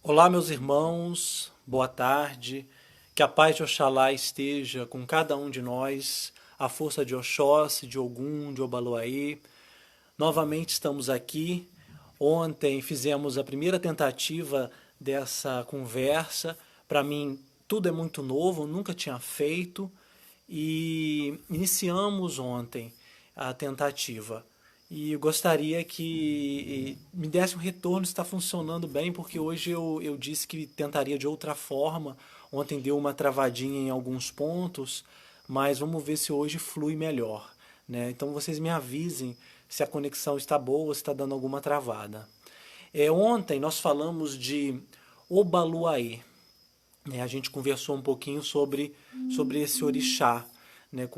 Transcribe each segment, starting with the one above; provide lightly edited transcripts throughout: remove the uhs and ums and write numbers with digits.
Olá, meus irmãos, boa tarde. Que a paz de Oxalá esteja com cada um de nós, a força de Oxóssi, de Ogum, de Obaloaê. Novamente estamos aqui. Ontem fizemos a primeira tentativa dessa conversa. Para mim, tudo é muito novo, nunca tinha feito. E iniciamos ontem a tentativa. E eu gostaria que me desse um retorno se está funcionando bem, porque hoje eu disse que tentaria de outra forma. Ontem deu uma travadinha em alguns pontos, mas vamos ver se hoje flui melhor, né? Então vocês me avisem se a conexão está boa ou se está dando alguma travada. Ontem nós falamos de Obaluaê, né? A gente conversou um pouquinho sobre esse orixá, né?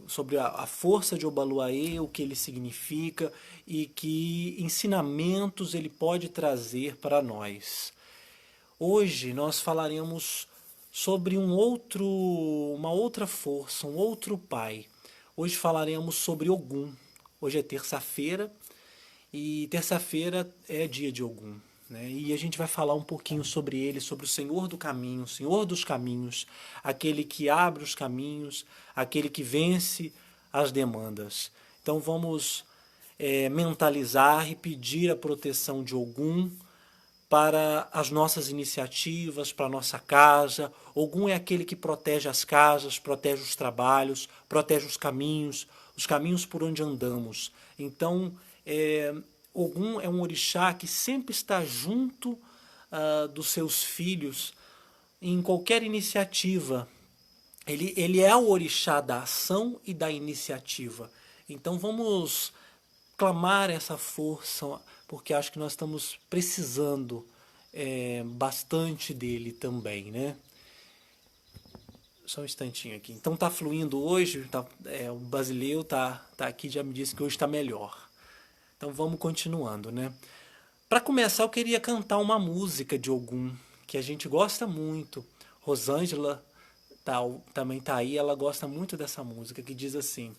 Sobre a força de Obaluaê, o que ele significa e que ensinamentos ele pode trazer para nós. Hoje nós falaremos sobre uma outra força, um outro pai. Hoje falaremos sobre Ogum. Hoje é terça-feira e terça-feira é dia de Ogum, né? E a gente vai falar um pouquinho sobre ele, sobre o Senhor do caminho, o Senhor dos caminhos, aquele que abre os caminhos, aquele que vence as demandas. Então vamos mentalizar e pedir a proteção de Ogum para as nossas iniciativas, para a nossa casa. Ogum é aquele que protege as casas, protege os trabalhos, protege os caminhos por onde andamos. Então, Ogum é um orixá que sempre está junto dos seus filhos em qualquer iniciativa. Ele é o orixá da ação e da iniciativa. Então vamos clamar essa força, porque acho que nós estamos precisando bastante dele também, né? Só um instantinho aqui. Então tá fluindo hoje, o Basileu tá aqui, já me disse que hoje está melhor. Então vamos continuando, né? Para começar, eu queria cantar uma música de Ogum, que a gente gosta muito. Rosângela também tá aí, ela gosta muito dessa música, que diz assim: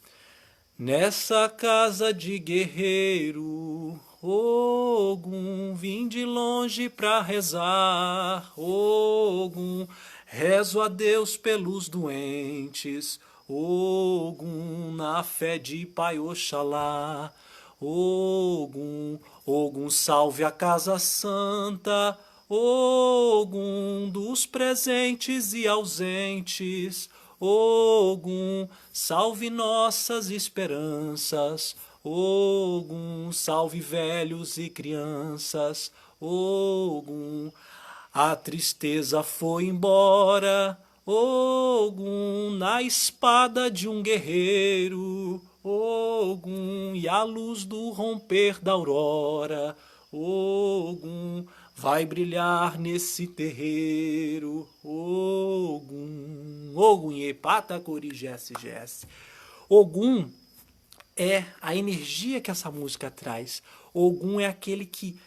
Nessa casa de guerreiro, Ogum, vim de longe pra rezar. Ogum, rezo a Deus pelos doentes. Ogum, na fé de Pai Oxalá. Ogum, Ogum, salve a casa santa. Ogum, dos presentes e ausentes. Ogum, salve nossas esperanças. Ogum, salve velhos e crianças. Ogum, a tristeza foi embora. Ogum, na espada de um guerreiro. Ogum, e a luz do romper da aurora. Ogum, vai brilhar nesse terreiro. Ogum, Ogum, Epata, Cori, Jesse, Jesse. Ogum é a energia que essa música traz. Ogum é aquele que,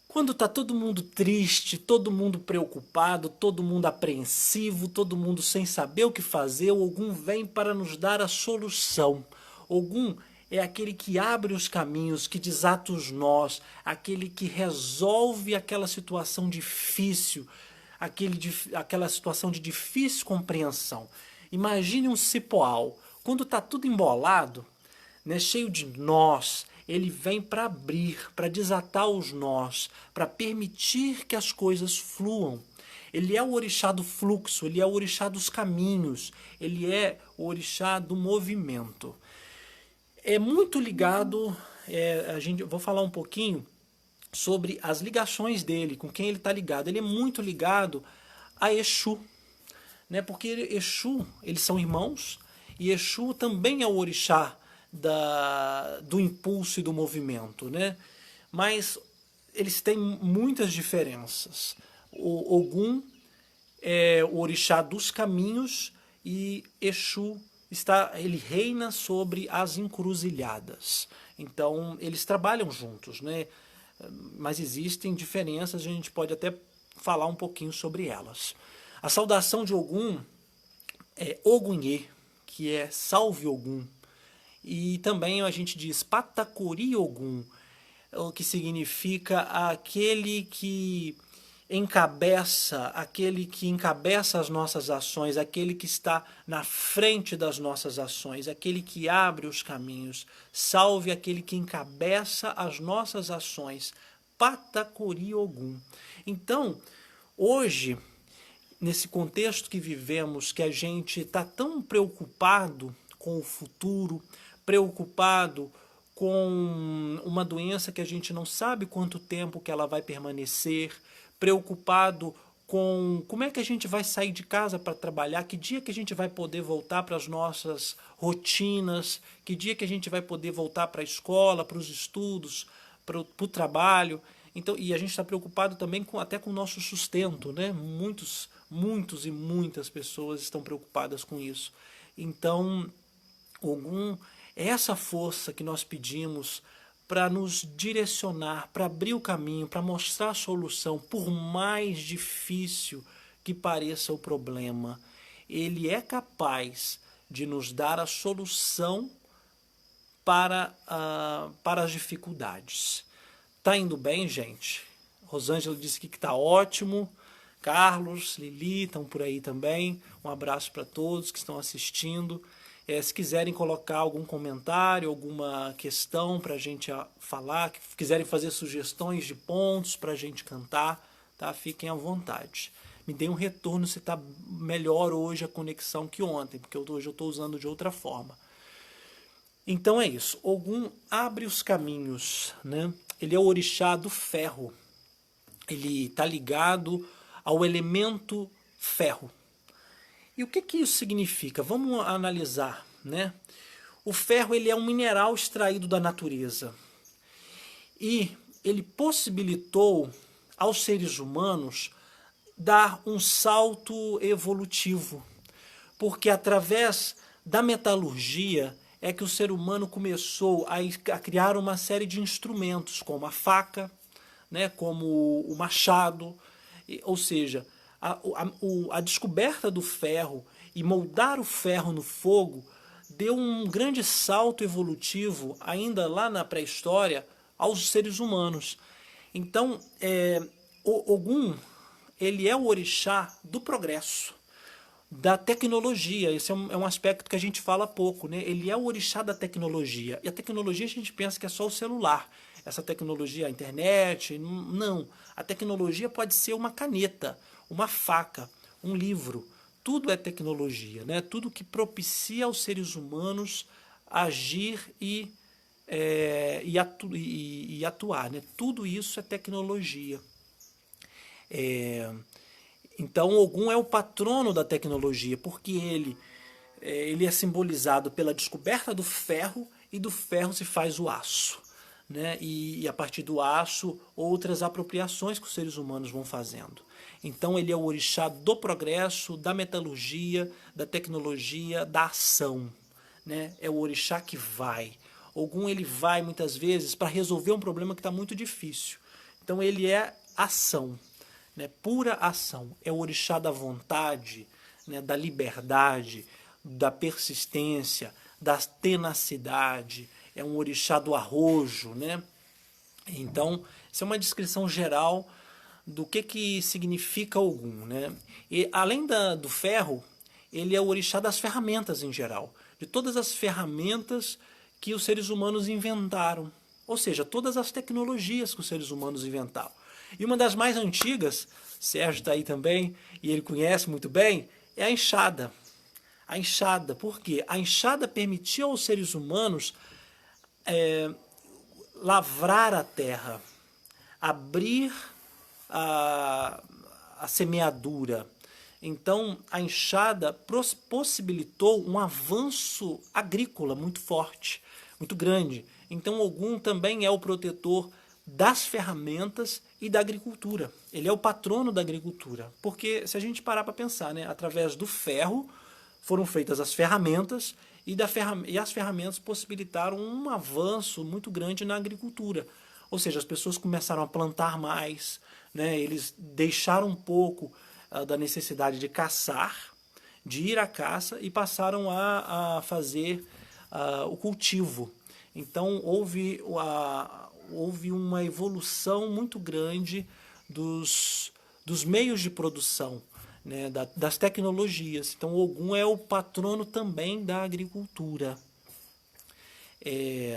quando tá todo mundo triste, todo mundo preocupado, todo mundo apreensivo, todo mundo sem saber o que fazer, o Ogum vem para nos dar a solução. Ogum é aquele que abre os caminhos, que desata os nós, aquele que resolve aquela situação difícil, aquela situação de difícil compreensão. Imagine um cipoal, quando está tudo embolado, né, cheio de nós, ele vem para abrir, para desatar os nós, para permitir que as coisas fluam. Ele é o orixá do fluxo, ele é o orixá dos caminhos, ele é o orixá do movimento. É muito ligado, vou falar um pouquinho sobre as ligações dele, com quem ele está ligado. Ele é muito ligado a Exu, né? Porque Exu, eles são irmãos, e Exu também é o orixá do impulso e do movimento, né? Mas eles têm muitas diferenças. O Ogum é o orixá dos caminhos e Exu ele reina sobre as encruzilhadas. Então eles trabalham juntos, né? Mas existem diferenças, a gente pode até falar um pouquinho sobre elas. A saudação de Ogum é Ogunhê, que é salve Ogum. E também a gente diz Patacori Ogum. o que significa aquele que encabeça as nossas ações, aquele que está na frente das nossas ações, aquele que abre os caminhos. Salve aquele que encabeça as nossas ações. Patacori Ogum. Então, hoje, nesse contexto que vivemos, que a gente está tão preocupado com o futuro, preocupado com uma doença que a gente não sabe quanto tempo que ela vai permanecer, preocupado com como é que a gente vai sair de casa para trabalhar, que dia que a gente vai poder voltar para as nossas rotinas, que dia que a gente vai poder voltar para a escola, para os estudos, para o trabalho. Então, e a gente está preocupado também até com o nosso sustento, né? Muitos e muitas pessoas estão preocupadas com isso. Então, Ogum é essa força que nós pedimos para nos direcionar, para abrir o caminho, para mostrar a solução, por mais difícil que pareça o problema. Ele é capaz de nos dar a solução para as dificuldades. Tá indo bem, gente? Rosângela disse que está ótimo. Carlos, Lili estão por aí também. Um abraço para todos que estão assistindo. Se quiserem colocar algum comentário, alguma questão para a gente falar, que quiserem fazer sugestões de pontos para a gente cantar, tá? Fiquem à vontade. Me deem um retorno se está melhor hoje a conexão que ontem, porque hoje eu estou usando de outra forma. Então é isso. Ogum abre os caminhos, né? Ele é o orixá do ferro. Ele está ligado ao elemento ferro. E o que isso significa? Vamos analisar, né? O ferro ele é um mineral extraído da natureza. E ele possibilitou aos seres humanos dar um salto evolutivo. Porque através da metalurgia é que o ser humano começou a criar uma série de instrumentos, como a faca, né, como o machado, ou seja, a descoberta do ferro e moldar o ferro no fogo deu um grande salto evolutivo, ainda lá na pré-história, aos seres humanos. Então, Ogum, ele é o orixá do progresso, da tecnologia. Esse é um aspecto que a gente fala pouco, né? Ele é o orixá da tecnologia. E a tecnologia a gente pensa que é só o celular. Essa tecnologia, a internet, não. A tecnologia pode ser uma caneta, uma faca, um livro. Tudo é tecnologia, né? Tudo que propicia aos seres humanos agir e atuar, né? Tudo isso é tecnologia. Então Ogum é o patrono da tecnologia, porque ele é simbolizado pela descoberta do ferro, e do ferro se faz o aço, né? E a partir do aço, outras apropriações que os seres humanos vão fazendo. Então ele é o orixá do progresso, da metalurgia, da tecnologia, da ação, né? É o orixá que vai. Ogum ele vai muitas vezes para resolver um problema que está muito difícil. Então ele é ação, né? Pura ação. É o orixá da vontade, né? Da liberdade, da persistência, da tenacidade. É um orixá do arrojo, né? Então, isso é uma descrição geral do que significa Ogum, né? E além do ferro, ele é o orixá das ferramentas em geral, de todas as ferramentas que os seres humanos inventaram, ou seja, todas as tecnologias que os seres humanos inventaram. E uma das mais antigas, Sérgio está aí também, e ele conhece muito bem, é a enxada. A enxada, por quê? A enxada permitiu aos seres humanos lavrar a terra, abrir a semeadura. Então, a enxada possibilitou um avanço agrícola muito forte, muito grande. Então, Ogum também é o protetor das ferramentas e da agricultura. Ele é o patrono da agricultura. Porque, se a gente parar para pensar, né, através do ferro foram feitas as ferramentas e as ferramentas possibilitaram um avanço muito grande na agricultura. Ou seja, as pessoas começaram a plantar mais, né? Eles deixaram um pouco da necessidade de caçar, de ir à caça, e passaram a fazer o cultivo. Então houve houve uma evolução muito grande dos meios de produção, né, das tecnologias. Então Ogum é o patrono também da agricultura.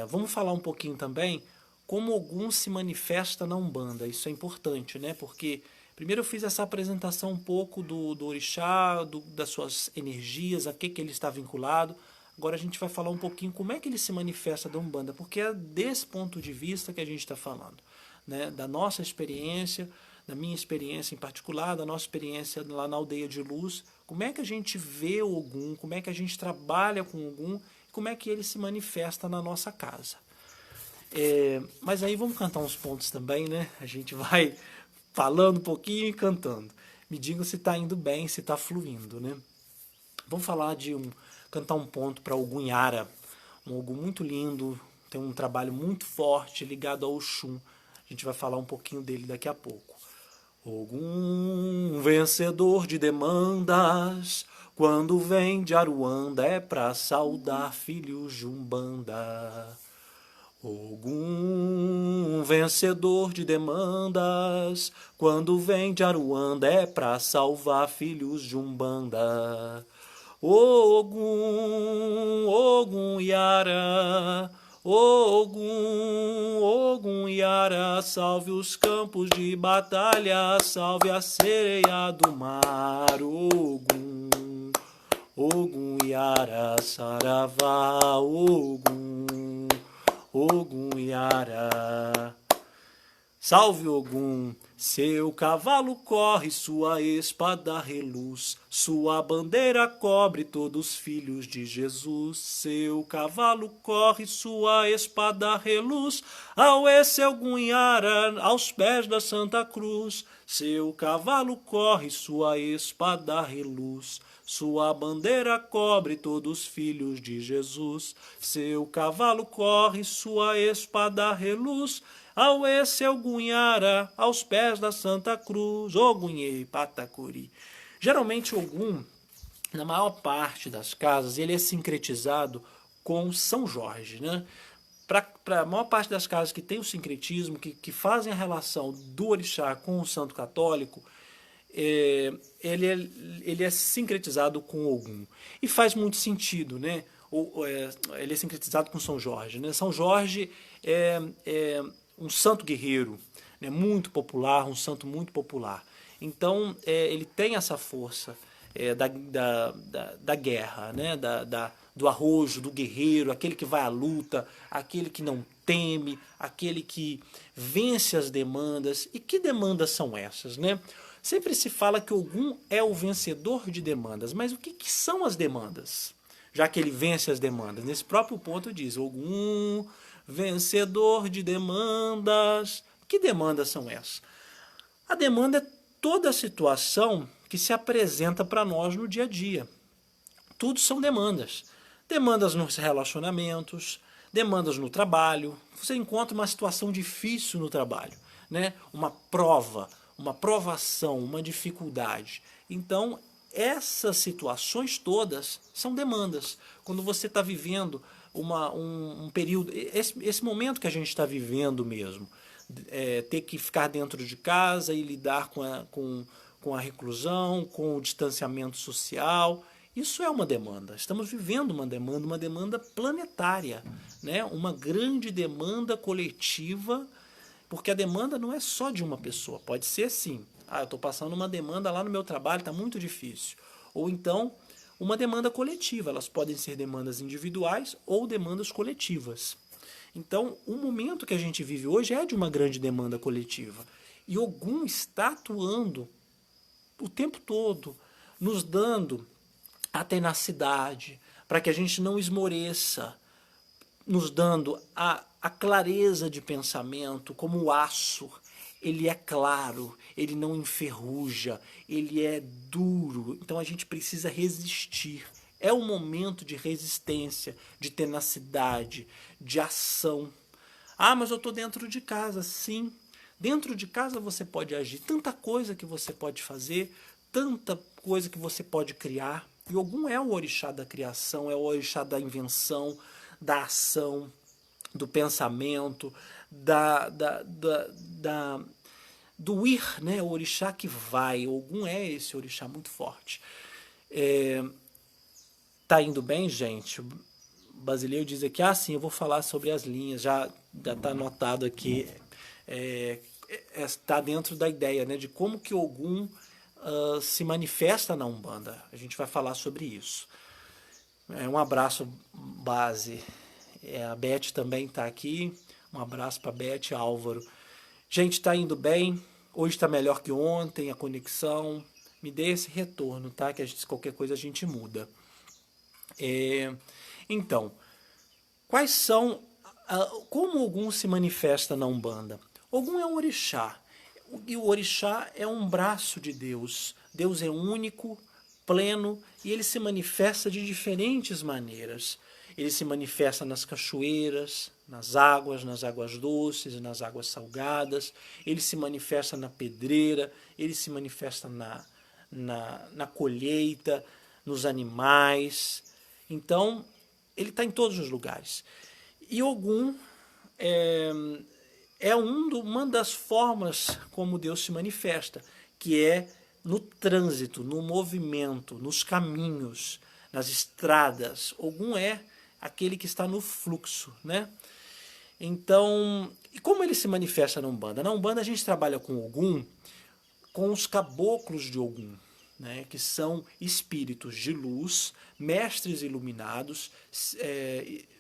Vamos falar um pouquinho também como Ogum se manifesta na Umbanda. Isso é importante, né? Porque primeiro eu fiz essa apresentação um pouco do orixá, das suas energias, a que ele está vinculado. Agora a gente vai falar um pouquinho como é que ele se manifesta da Umbanda, porque é desse ponto de vista que a gente está falando, né? Da nossa experiência, da minha experiência em particular, da nossa experiência lá na Aldeia de Luz, como é que a gente vê o Ogum, como é que a gente trabalha com o Ogum, como é que ele se manifesta na nossa casa. Mas aí vamos cantar uns pontos também, né? A gente vai falando um pouquinho e cantando. Me digam se está indo bem, se está fluindo, né? Vamos falar cantar um ponto para Ogum Yara, um Ogum muito lindo, tem um trabalho muito forte ligado ao Oxum. A gente vai falar um pouquinho dele daqui a pouco. Ogum, vencedor de demandas, quando vem de Aruanda é pra saudar filhos de Umbanda. Ogum, vencedor de demandas, quando vem de Aruanda é pra salvar filhos de Umbanda. Ogum, Ogum Yara, Ogum, Ogum Yara, salve os campos de batalha, salve a sereia do mar. Ogum, Ogum Yara, saravá, Ogum, Ogum Yara. Salve Ogum, seu cavalo corre, sua espada reluz, sua bandeira cobre todos os filhos de Jesus. Seu cavalo corre, sua espada reluz, ao esse Ogum Yara, aos pés da Santa Cruz. Seu cavalo corre, sua espada reluz, sua bandeira cobre todos os filhos de Jesus. Seu cavalo corre, sua espada reluz, ao esse Ogum Yara, aos pés da Santa Cruz. Ogunhei Patacuri. Geralmente Ogum, na maior parte das casas, ele é sincretizado com São Jorge, né? Para a maior parte das casas que tem o sincretismo, que fazem a relação do orixá com o santo católico, ele é sincretizado com Ogum. E faz muito sentido, né? Ele é sincretizado com São Jorge, né? São Jorge é um santo guerreiro, né? Muito popular, um santo muito popular. Então, ele tem essa força da guerra, né? Do arrojo, do guerreiro, aquele que vai à luta, aquele que não teme, aquele que vence as demandas. E que demandas são essas, né? Sempre se fala que Ogum é o vencedor de demandas, mas o que são as demandas? Já que ele vence as demandas. Nesse próprio ponto diz, Ogum, vencedor de demandas. Que demandas são essas? A demanda é toda a situação que se apresenta para nós no dia a dia. Tudo são demandas. Demandas nos relacionamentos, demandas no trabalho. Você encontra uma situação difícil no trabalho, né? Uma prova, uma provação, uma dificuldade. Então, essas situações todas são demandas. Quando você está vivendo um período, esse momento que a gente está vivendo mesmo, ter que ficar dentro de casa e lidar com a reclusão, com o distanciamento social, isso é uma demanda. Estamos vivendo uma demanda planetária, né? Uma grande demanda coletiva, porque a demanda não é só de uma pessoa. Pode ser sim. Eu estou passando uma demanda lá no meu trabalho, está muito difícil. Ou então, uma demanda coletiva. Elas podem ser demandas individuais ou demandas coletivas. Então, o momento que a gente vive hoje é de uma grande demanda coletiva. E Ogum está atuando o tempo todo, nos dando a tenacidade, para que a gente não esmoreça, nos dando a clareza de pensamento, como o aço. Ele é claro, ele não enferruja, ele é duro, então a gente precisa resistir. É um momento de resistência, de tenacidade, de ação. Mas eu estou dentro de casa. Sim, dentro de casa você pode agir. Tanta coisa que você pode fazer, tanta coisa que você pode criar. E Ogum é o orixá da criação, é o orixá da invenção, da ação, do pensamento, do ir, né? O orixá que vai. Ogum é esse orixá muito forte. Tá indo bem, gente? O Basileiro diz aqui, sim, eu vou falar sobre as linhas, já está anotado aqui, está dentro da ideia, né, de como que Ogum se manifesta na Umbanda. A gente vai falar sobre isso. Um abraço, Base. A Beth também está aqui. Um abraço para Beth, Álvaro. Gente, está indo bem. Hoje está melhor que ontem, a conexão. Me dê esse retorno, tá? Que qualquer coisa a gente muda. Então, quais são... como Ogum se manifesta na Umbanda? Ogum é um orixá. E o orixá é um braço de Deus. Deus é único, pleno, e ele se manifesta de diferentes maneiras. Ele se manifesta nas cachoeiras, nas águas doces, nas águas salgadas. Ele se manifesta na pedreira, ele se manifesta na colheita, nos animais. Então, ele está em todos os lugares. E Ogum é uma das formas como Deus se manifesta, que é no trânsito, no movimento, nos caminhos, nas estradas. Ogum é aquele que está no fluxo, né? Então, e como ele se manifesta na Umbanda? Na Umbanda a gente trabalha com Ogum, com os caboclos de Ogum, né, que são espíritos de luz, mestres iluminados,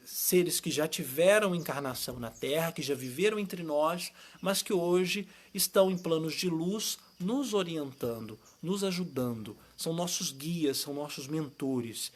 seres que já tiveram encarnação na Terra, que já viveram entre nós, mas que hoje estão em planos de luz, nos orientando, nos ajudando. São nossos guias, são nossos mentores.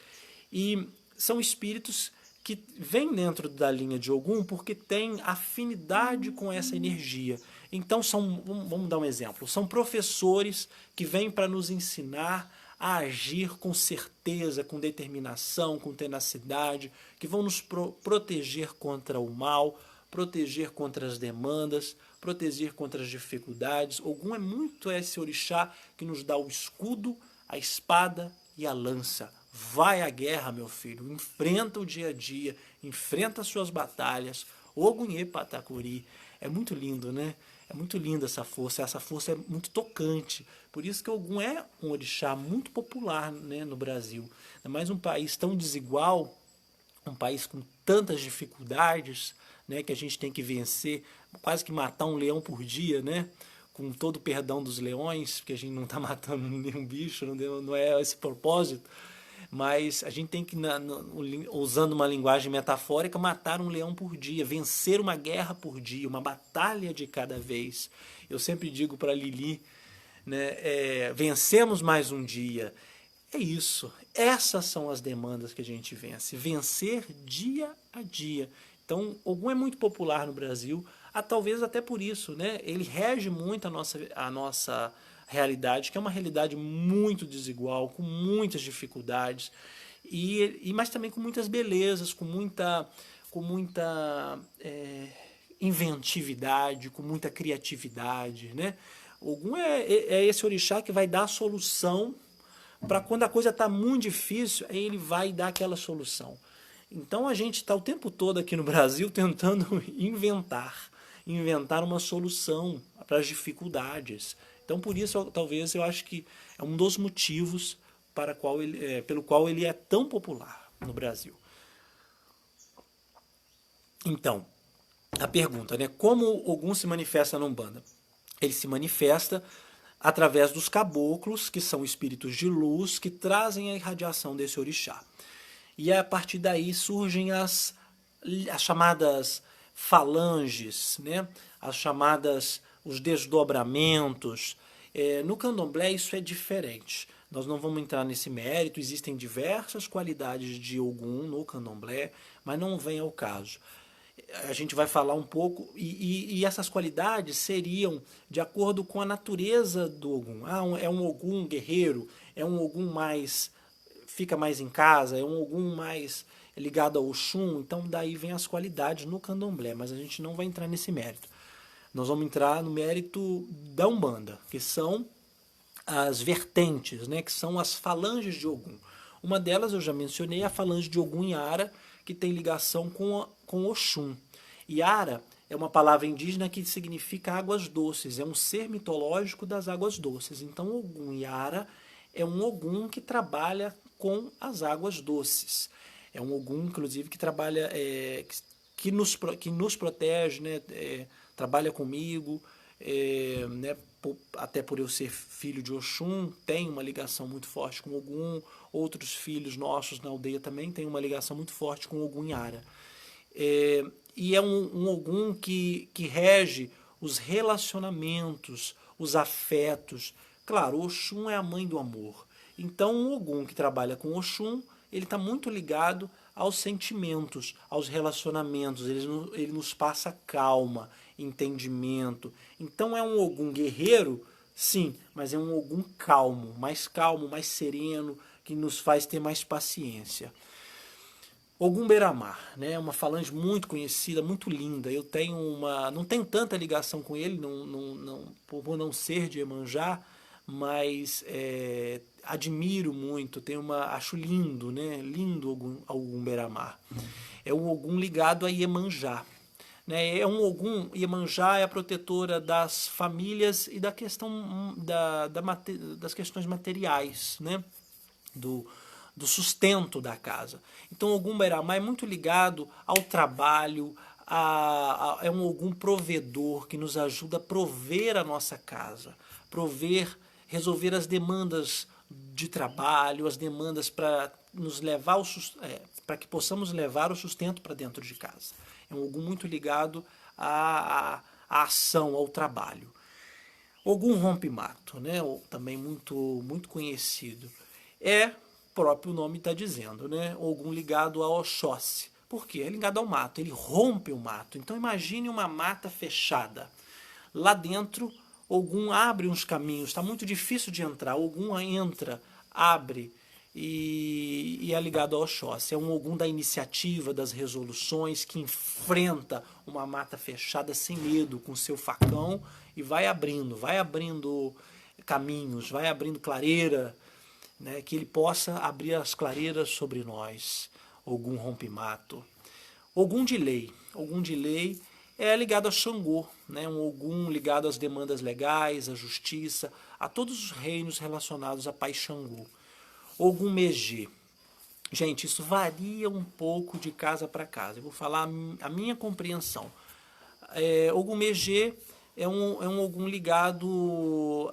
E são espíritos que vêm dentro da linha de Ogum porque têm afinidade com essa energia. Então, vamos dar um exemplo, são professores que vêm para nos ensinar a agir com certeza, com determinação, com tenacidade, que vão nos proteger contra o mal, proteger contra as demandas, proteger contra as dificuldades. Ogum é muito esse orixá que nos dá o escudo, a espada e a lança. Vai à guerra, meu filho, enfrenta o dia a dia, enfrenta as suas batalhas. Ogunhê Patacuri. É muito lindo, né? É muito linda essa força é muito tocante. Por isso que Ogum é um orixá muito popular, né, no Brasil. É mais um país tão desigual, um país com tantas dificuldades, né, que a gente tem que vencer, quase que matar um leão por dia, né? Com todo o perdão dos leões, porque a gente não está matando nenhum bicho, não é esse propósito. Mas a gente tem que, usando uma linguagem metafórica, matar um leão por dia, vencer uma guerra por dia, uma batalha de cada vez. Eu sempre digo para Lili, né, vencemos mais um dia. É isso, essas são as demandas que a gente vence, vencer dia a dia. Então, Ogum é muito popular no Brasil, talvez até por isso, né? Ele rege muito a nossa realidade, que é uma realidade muito desigual, com muitas dificuldades, mas também com muitas belezas, com muita inventividade, com muita criatividade, né? Ogum é esse orixá que vai dar a solução para quando a coisa está muito difícil, aí ele vai dar aquela solução. Então a gente está o tempo todo aqui no Brasil tentando inventar uma solução para as dificuldades. Então, por isso, talvez, eu acho que é um dos motivos pelo qual ele é tão popular no Brasil. Então, a pergunta, né? Como Ogum se manifesta na Umbanda? Ele se manifesta através dos caboclos, que são espíritos de luz, que trazem a irradiação desse orixá. E a partir daí surgem as chamadas falanges, né? Os desdobramentos. No candomblé isso é diferente. Nós não vamos entrar nesse mérito, existem diversas qualidades de Ogum no candomblé, mas não vem ao caso. A gente vai falar um pouco, e essas qualidades seriam de acordo com a natureza do Ogum. É um Ogum guerreiro, é um Ogum fica mais em casa, é um Ogum mais ligado ao Oxum, então daí vem as qualidades no candomblé, mas a gente não vai entrar nesse mérito. Nós vamos entrar no mérito da Umbanda, que são as vertentes, né, que são as falanges de Ogum. Uma delas eu já mencionei, a falange de Ogum Yara, que tem ligação com Oxum. Yara é uma palavra indígena que significa águas doces, é um ser mitológico das águas doces. Então, Ogum Yara é um Ogum que trabalha com as águas doces. É um Ogum, inclusive, que trabalha, que nos protege, né? Trabalha comigo, né? Até por eu ser filho de Oxum, tem uma ligação muito forte com Ogum. Outros filhos nossos na aldeia também têm uma ligação muito forte com Ogum Yara. E é um Ogum que rege os relacionamentos, os afetos. Claro, Oxum é a mãe do amor. Então, um Ogum que trabalha com Oxum, ele está muito ligado aos sentimentos, aos relacionamentos. Ele nos passa calma, entendimento. Então, é um Ogum guerreiro, sim, mas é um Ogum calmo, mais sereno, que nos faz ter mais paciência. Ogum Beramar, né? Uma falange muito conhecida, muito linda. Eu tenho não tenho tanta ligação com ele, por não ser de Iemanjá, mas admiro muito, acho lindo, né? Lindo Ogum Beramar. É um Ogum ligado a Iemanjá. Né? É um Ogum, Iemanjá é a protetora das famílias e da questão das questões materiais, né? Do sustento da casa. Então, Ogum Beramar é muito ligado ao trabalho, é um Ogum provedor que nos ajuda a prover a nossa casa, resolver as demandas de trabalho, as demandas para nos levar para que possamos levar o sustento para dentro de casa. É um Ogum muito ligado à ação, ao trabalho. Ogum Rompe-Mato, né? Também muito conhecido. O próprio nome está dizendo, né? Ogum ligado a Oxóssi. Por quê? É ligado ao mato, ele rompe o mato. Então imagine uma mata fechada. Lá dentro, Ogum abre uns caminhos, está muito difícil de entrar. Ogum entra, abre e é ligado a Oxóssi. É um Ogum da iniciativa, das resoluções, que enfrenta uma mata fechada sem medo, com seu facão e vai abrindo caminhos, vai abrindo clareira, né, que ele possa abrir as clareiras sobre nós. Ogum Rompe-Mato. Ogum de Lei. Ogum de Lei é ligado a Xangô, né, um Ogum ligado às demandas legais, à justiça, a todos os reinos relacionados a Pai Xangô. Ogum Megê. Gente, isso varia um pouco de casa para casa. Eu vou falar a minha compreensão. Ogum Megê é um Ogum ligado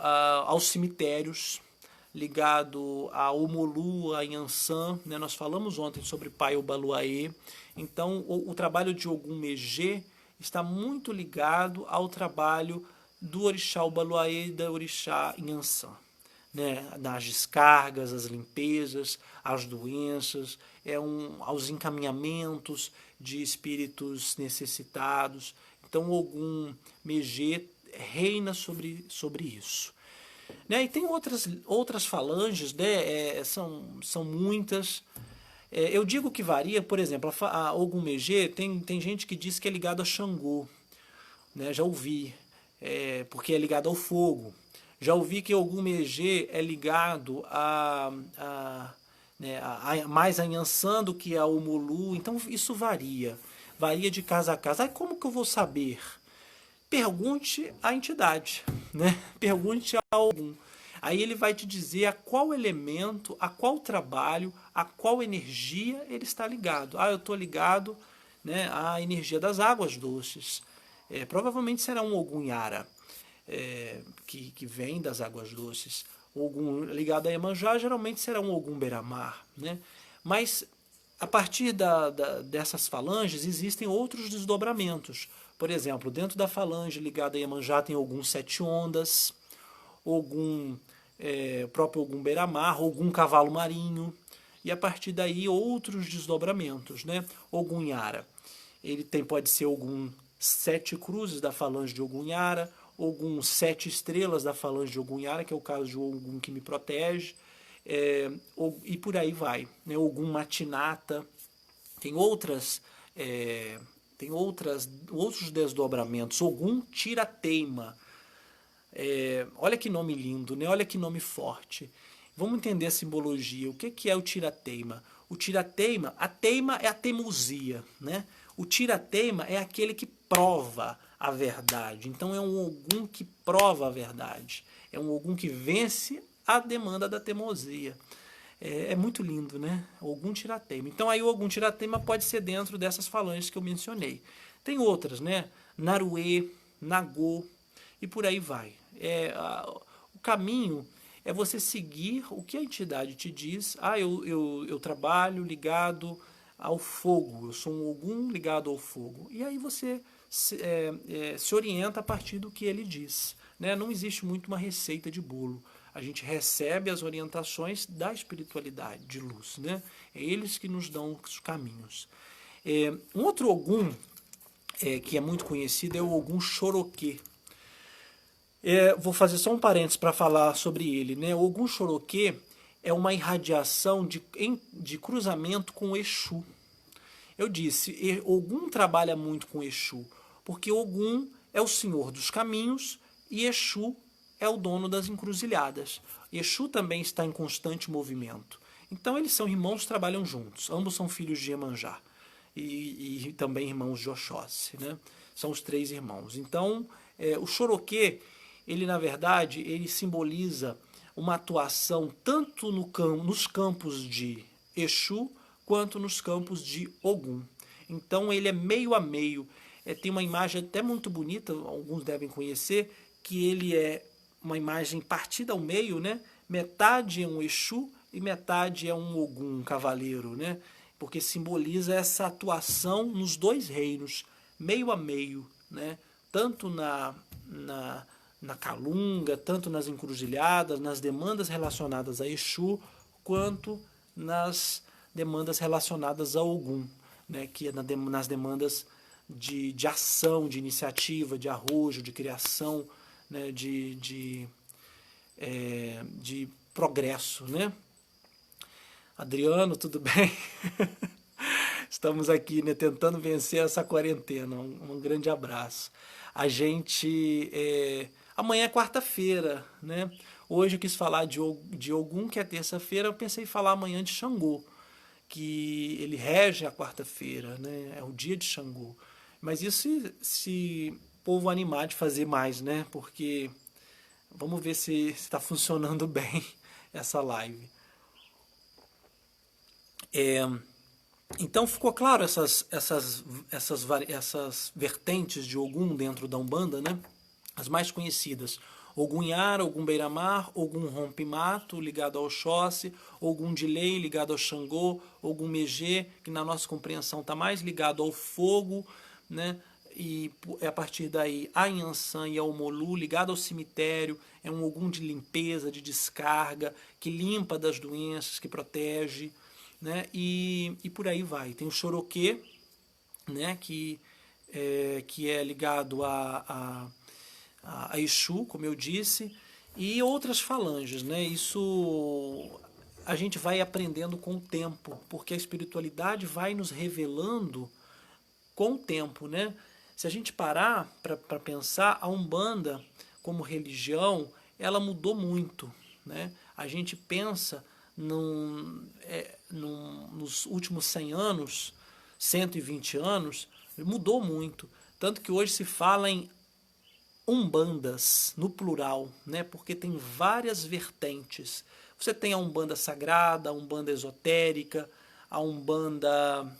aos cemitérios, ligado a Omolu, a Yansan, né? Nós falamos ontem sobre Pai Obaluaê. Então, o trabalho de Ogum Megê está muito ligado ao trabalho do orixá Obaluaê e da orixá Yansan. Né? Nas descargas, as limpezas, as doenças, aos encaminhamentos de espíritos necessitados. Então, Ogum Megê reina sobre isso. Né? E tem outras falanges, né? São muitas. Eu digo que varia, por exemplo, a Ogum Megê, tem gente que diz que é ligado a Xangô, né? Já ouvi, porque é ligado ao fogo. Já ouvi que Ogum Megê é ligado mais a Yansan do que a Omolu, então isso varia de casa a casa. Aí como que eu vou saber? Pergunte à entidade, né? Pergunte a algum. Aí ele vai te dizer a qual elemento, a qual trabalho, a qual energia ele está ligado. Eu estou ligado, né, à energia das águas doces. Provavelmente será um Ogum Yara, que vem das águas doces. Ogum ligado a Iemanjá geralmente será um Ogum Beramar, né? Mas a partir dessas falanges existem outros desdobramentos. Por exemplo, dentro da falange ligada a Iemanjá tem Ogum Sete Ondas, próprio Ogum Beramar, Ogum Cavalo Marinho, e a partir daí outros desdobramentos, né? Ogum Yara, pode ser Ogum Sete Cruzes da falange de Ogum Yara, Ogum Sete Estrelas da falange de Ogum Yara, que é o caso de Ogum que me protege, e por aí vai, né? Ogum Matinata, tem outros desdobramentos. Ogum Tirateima. Olha que nome lindo, né? Olha que nome forte. Vamos entender a simbologia. O que é o Tirateima? O Tirateima, a teima é a teimosia, né? O tira-teima é aquele que prova a verdade. Então é um Ogum que prova a verdade. É um Ogum que vence a demanda da teimosia. É muito lindo, né? Ogum tira-teima. Então aí o Ogum tira-teima pode ser dentro dessas falanges que eu mencionei. Tem outras, né? Naruê, Nagô e por aí vai. O caminho é você seguir o que a entidade te diz. Eu trabalho ligado ao fogo, eu sou um Ogum ligado ao fogo. E aí você se orienta a partir do que ele diz. Né? Não existe muito uma receita de bolo. A gente recebe as orientações da espiritualidade de luz. Né? É eles que nos dão os caminhos. Um outro Ogum que é muito conhecido é o Ogum Choroquê. Vou fazer só um parênteses para falar sobre ele. Né? O Ogum Choroquê é uma irradiação de cruzamento com o Exu. Eu disse, Ogum trabalha muito com Exu, porque Ogum é o senhor dos caminhos e Exu é o dono das encruzilhadas. Exu também está em constante movimento. Então eles são irmãos, trabalham juntos. Ambos são filhos de Iemanjá e também irmãos de Oxóssi. Né? São os 3 irmãos. Então o Choroquê, ele na verdade, ele simboliza uma atuação tanto nos campos de Exu quanto nos campos de Ogum. Então ele é meio a meio. Tem uma imagem até muito bonita, alguns devem conhecer, que ele é uma imagem partida ao meio, né? Metade é um Exu e metade é um Ogum, um cavaleiro, né? Porque simboliza essa atuação nos 2 reinos, meio a meio, né? Tanto na Calunga, tanto nas encruzilhadas, nas demandas relacionadas a Exu, quanto nas demandas relacionadas a Ogum, né, que é nas demandas de ação, de iniciativa, de arrojo, de criação, né, de progresso. Né? Adriano, tudo bem? Estamos aqui, né, tentando vencer essa quarentena. Um grande abraço. A gente... amanhã é quarta-feira, né? Hoje eu quis falar de Ogum, que é terça-feira. Eu pensei em falar amanhã de Xangô, que ele rege a quarta-feira, né? É o dia de Xangô. Mas isso se o povo animar de fazer mais, né? Porque vamos ver se está funcionando bem essa live. Então ficou claro essas vertentes de Ogum dentro da Umbanda, né? As mais conhecidas: Ogum Yara, Ogum Beira-Mar, Ogum Rompe-Mato, ligado ao Oxóssi, Ogum de Lei, ligado ao Xangô, Ogum Megê, que na nossa compreensão está mais ligado ao fogo, né? E a partir daí a Yansan e a Omolu, ligado ao cemitério, é um Ogum de limpeza, de descarga, que limpa das doenças, que protege, né? E por aí vai. Tem o Choroquê, né? que é ligado a Exu, como eu disse, e outras falanges, né? Isso a gente vai aprendendo com o tempo, porque a espiritualidade vai nos revelando com o tempo, né? Se a gente parar para pensar, a Umbanda como religião, ela mudou muito, né? A gente pensa nos últimos 100 anos, 120 anos, mudou muito. Tanto que hoje se fala em umbandas, no plural, né? Porque tem várias vertentes. Você tem a Umbanda sagrada, a Umbanda esotérica, a Umbanda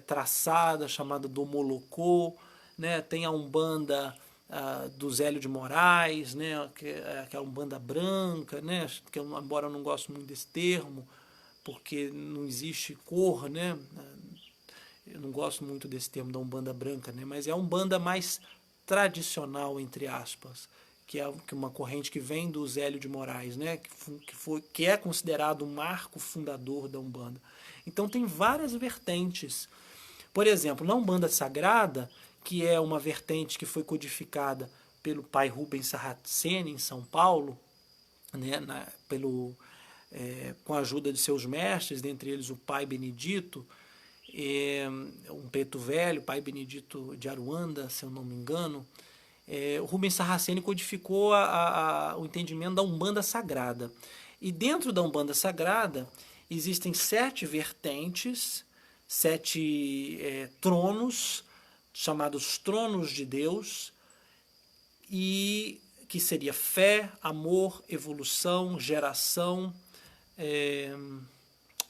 traçada, chamada do Molocô, né? Tem a Umbanda do Zélio de Moraes, né? Que é a Umbanda branca, né? Que embora eu não gosto muito desse termo, porque não existe cor, né? Eu não gosto muito desse termo da Umbanda branca, né? Mas é a Umbanda mais tradicional, entre aspas, que é uma corrente que vem do Zélio de Moraes, né? que é considerado o marco fundador da Umbanda. Então tem várias vertentes. Por exemplo, na Umbanda Sagrada, que é uma vertente que foi codificada pelo pai Rubens Saraceni, em São Paulo, né? Com a ajuda de seus mestres, dentre eles o pai Benedito, um preto velho, pai Benedito de Aruanda, se eu não me engano, o Rubens Saraceni codificou o entendimento da Umbanda Sagrada. E dentro da Umbanda Sagrada existem 7 vertentes 7 tronos, chamados tronos de Deus, e que seria fé, amor, evolução, geração,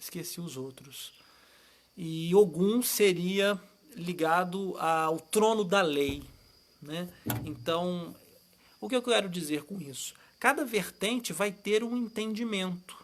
esqueci os outros. E Ogum seria ligado ao trono da lei, né? Então, o que eu quero dizer com isso? Cada vertente vai ter um entendimento.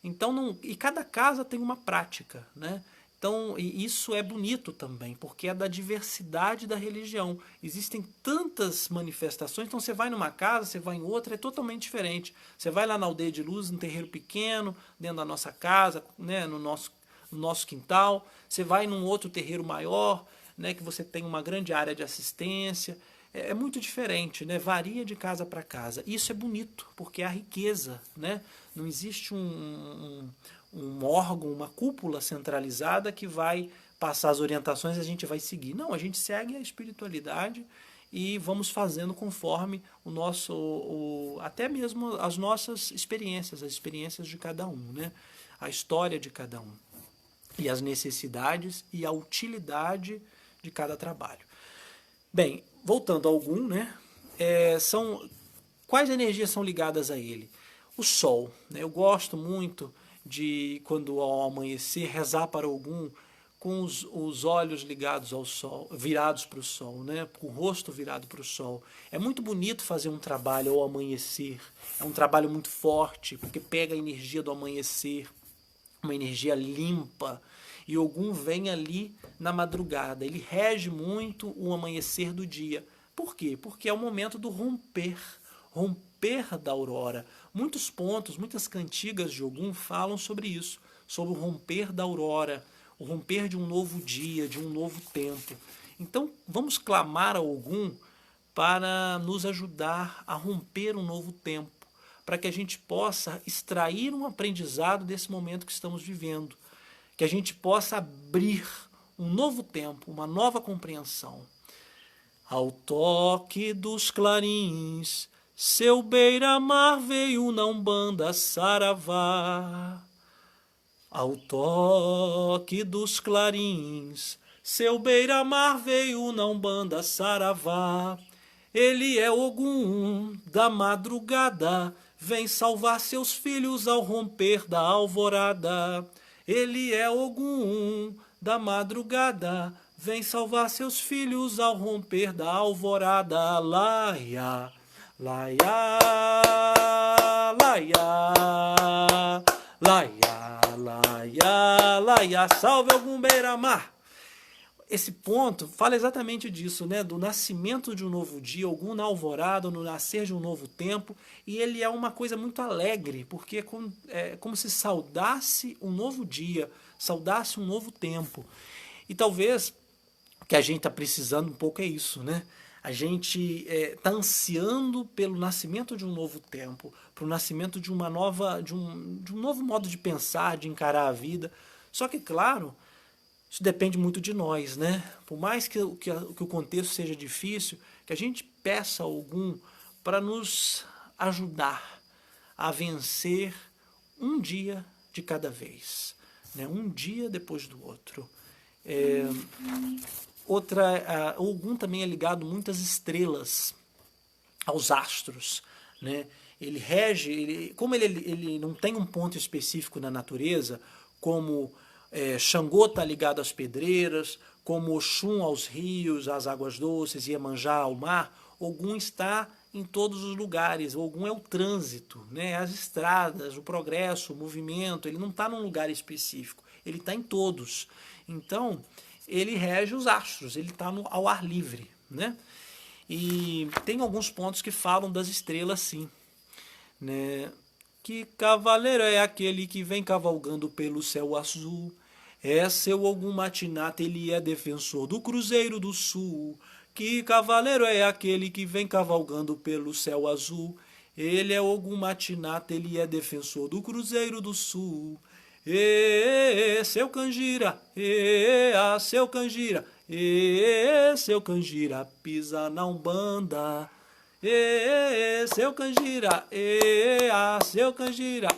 Então, e cada casa tem uma prática, né? Então, isso é bonito também, porque é da diversidade da religião. Existem tantas manifestações, então você vai numa casa, você vai em outra, é totalmente diferente. Você vai lá na Aldeia de Luz, num terreiro pequeno, dentro da nossa casa, né, no nosso quintal. Você vai num outro terreiro maior, né, que você tem uma grande área de assistência. É muito diferente, né? Varia de casa para casa. Isso é bonito, porque é a riqueza, né? Não existe um órgão, uma cúpula centralizada que vai passar as orientações e a gente vai seguir. Não, a gente segue a espiritualidade e vamos fazendo conforme até mesmo as nossas experiências, as experiências de cada um, né? A história de cada um. E as necessidades e a utilidade de cada trabalho. Bem, voltando ao Ogum, né? Quais energias são ligadas a ele? O Sol, né? Eu gosto muito de, quando ao amanhecer, rezar para Ogum com os olhos ligados ao Sol, virados para o Sol, né? Com o rosto virado para o Sol. É muito bonito fazer um trabalho ao amanhecer. É um trabalho muito forte, porque pega a energia do amanhecer, uma energia limpa. E Ogum vem ali na madrugada. Ele rege muito o amanhecer do dia. Por quê? Porque é o momento do romper da aurora. Muitos pontos, muitas cantigas de Ogum falam sobre isso, sobre o romper da aurora, o romper de um novo dia, de um novo tempo. Então, vamos clamar a Ogum para nos ajudar a romper um novo tempo, para que a gente possa extrair um aprendizado desse momento que estamos vivendo, que a gente possa abrir um novo tempo, uma nova compreensão. Ao toque dos clarins, seu beira-mar veio na Umbanda Saravá. Ao toque dos clarins, seu beira-mar veio na Umbanda Saravá. Ele é Ogum da madrugada, vem salvar seus filhos ao romper da alvorada. Ele é Ogum da madrugada, vem salvar seus filhos ao romper da alvorada. Laia, laia, laia, laia, laia, laia, salve Ogum beira-mar. Esse ponto fala exatamente disso, né? Do nascimento de um novo dia, Ogum na alvorada, no nascer de um novo tempo, e ele é uma coisa muito alegre, porque é como se saudasse um novo dia, saudasse um novo tempo. E talvez o que a gente está precisando um pouco é isso, né? A gente está ansiando pelo nascimento de um novo tempo, para o nascimento de uma nova, de um novo modo de pensar, de encarar a vida. Só que, claro, isso depende muito de nós, né? Por mais que o contexto seja difícil, que a gente peça a Ogum para nos ajudar a vencer um dia de cada vez, né? Um dia depois do outro. Ogum também é ligado muito às estrelas, aos astros, né? Ele rege, como ele não tem um ponto específico na natureza, como Xangô está ligado às pedreiras, como Oxum aos rios, às águas doces, Iemanjá ao mar, Ogum está em todos os lugares. Ogum é o trânsito, né? As estradas, o progresso, o movimento. Ele não está num lugar específico, ele está em todos. Então, ele rege os astros, ele está ao ar livre, né? E tem alguns pontos que falam das estrelas, sim, né? Que cavaleiro é aquele que vem cavalgando pelo céu azul? É seu Ogum Matinata, ele é defensor do Cruzeiro do Sul. Que cavaleiro é aquele que vem cavalgando pelo céu azul? Ele é Ogum Matinata, ele é defensor do Cruzeiro do Sul. Seu Canjira, seu Canjira, seu Canjira, pisa na Umbanda. Seu Canjira, seu Canjira,